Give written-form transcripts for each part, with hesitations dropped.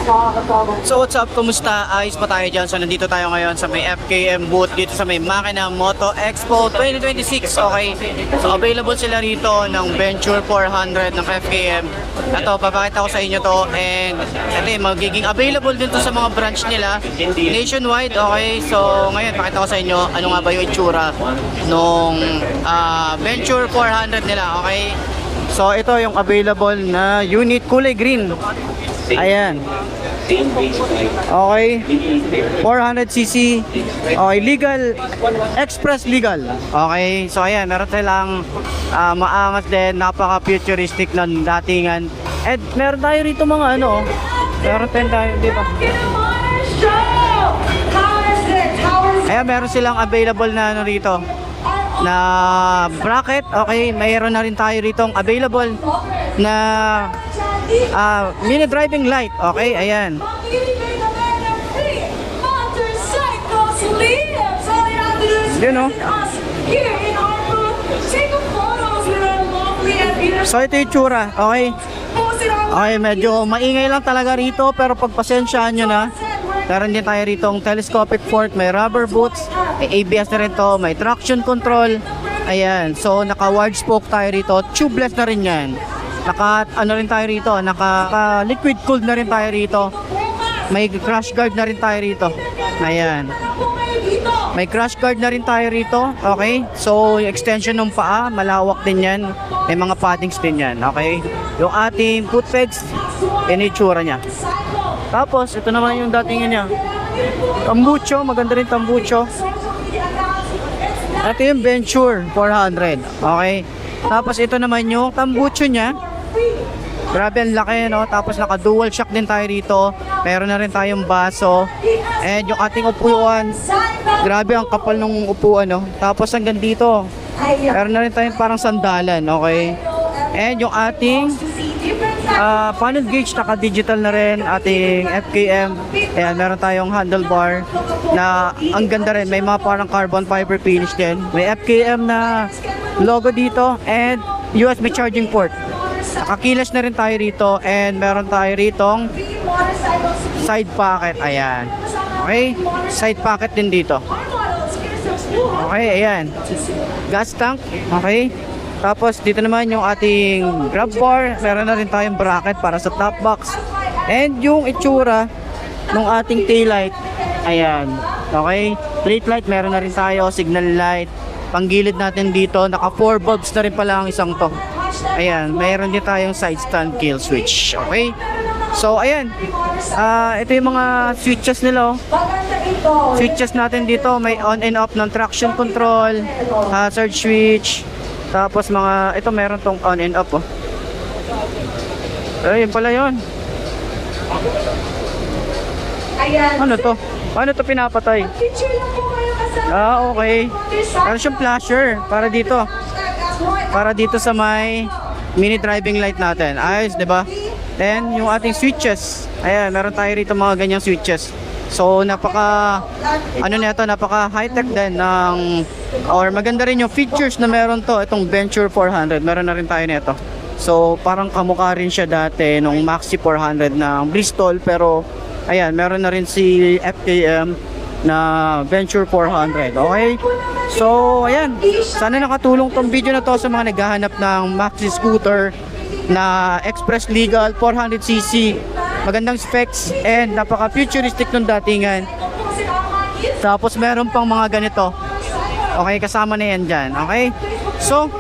So what's up, kumusta? Ayos pa tayo dyan. So nandito tayo ngayon sa may FKM booth dito sa may Makina Moto Expo 2026. Okay, so available sila rito ng Venture 400 ng FKM. Ito, papakita ko sa inyo to, and ito yung magiging available din to sa mga branch nila nationwide. Okay, so ngayon pakita ko sa inyo ano nga ba yung itsura nung Venture 400 nila. Okay, so ito yung available na unit, kulay green. Ayan. Okay. 400cc. Okay, legal. Express legal. Okay. So ayan, meron silang maangas din, napaka-futuristic na datingan. And meron tayo rito mga ano, meron tayo, di ba? Ayan, meron silang available na ano rito, na bracket. Okay, mayroon na rin tayo rito available na mini driving light. Okay, ayan. Yun, no? So ito yung tsura. Okay. Okay, medyo maingay lang talaga rito, pero pagpasensyaan nyo na. Meron din tayo rito ang telescopic fork, may rubber boots, may ABS na rin to, may traction control. Ayan, so naka wide spoke tayo rito, tubeless na rin yan. Naka ano rin tayo rito, naka liquid cooled na rin tayo rito. May crash guard na rin tayo rito. Ayan. May crash guard na rin tayo rito. Okay? So, yung extension ng paa, malawak din yan. May mga paddings din yan. Okay? Yung ating foot pegs, initsura niya. Tapos, ito naman yung dating niya. Tambucho, maganda rin tambucho. Ito yung Venture 400. Okay? Tapos, ito naman yung tambucho niya. Grabe ang laki, no? Tapos naka dual shock din tayo rito. Meron na rin tayong baso. And yung ating upuan, grabe ang kapal ng upuan, no? Tapos hanggang dito, meron na rin tayong parang sandalan, okay? And yung ating panel gauge, naka digital na rin. Ating FKM, ayan, meron tayong handlebar na ang ganda rin. May mga parang carbon fiber finish din. May FKM na logo dito and USB charging port. Nakakilas na rin tayo rito, and meron tayo ritong side pocket. Ayan. Okay, side pocket din dito. Okay, ayan. Gas tank. Okay. Tapos dito naman yung ating grab bar. Meron na rin tayong bracket para sa top box. And yung itsura ng ating tail light. Ayan. Okay. Plate light meron na rin tayo, signal light. Panggilid natin dito, naka 4 bulbs na rin pala ang isang to. Ayan, mayroon din tayong side stand kill switch. Okay? So, ayan. Ito yung mga switches nila. Switches natin dito, may on and off ng traction control, hazard switch. Tapos mga, ito meron tong on and off. Oh. Ayun pala yun. Ano to? Paano to pinapatay? Okay. Meron siyang flasher para dito. Para dito sa may mini driving light natin. Ayos, 'di ba? Then yung ating switches. Ayan, meron tayo rito mga ganyang switches. So napaka napaka high-tech din ng, or maganda rin yung features na meron to, itong Venture 400. Meron na rin tayo nito. So parang kamukha rin siya dati nung Maxi 400 ng Bristol, pero ayan, meron na rin si FKM na Venture 400. Okay? So, ayan. Sana nakatulong tong video na to sa mga naghahanap ng maxi scooter na express legal, 400cc, magandang specs, and napaka-futuristic ng datingan. Tapos, meron pang mga ganito. Okay, kasama na yan dyan. Okay? So,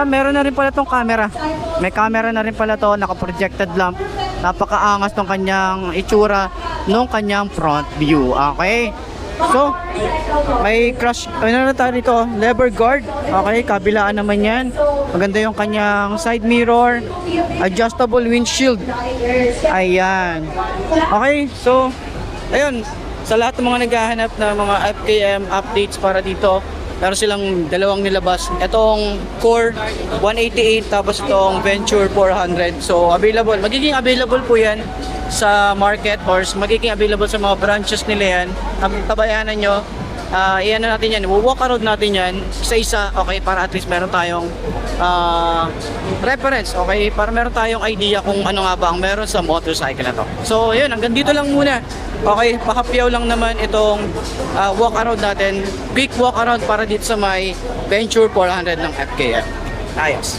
meron na rin pala tong camera. May camera na rin pala to, naka-projected lamp. Napakaangas ng kanyang itsura nung kanyang front view. Okay? So, may crash, ano na tayo dito, lever guard. Okay, kabilaan naman yan. Maganda yung kanyang side mirror, adjustable windshield. Ayan. Okay, so, ayun, sa lahat ng mga naghahanap ng mga FKM updates para dito, meron silang dalawang nilabas. Itong Core 188, tapos itong Venture 400. So, available. Magiging available po yan sa market, or magiging available sa mga branches nila yan. Tabayanan nyo. Iyan natin yan. Walk around natin yan isa-isa. Okay, para at least meron tayong reference, okay? Para meron tayong idea kung ano nga ba ang meron sa motorcycle na to. So, yun, hanggang dito lang muna. Okay, pakapyaw lang naman itong walk around natin. Quick walk around para dito sa may Venture 400 ng FKF. Ayos.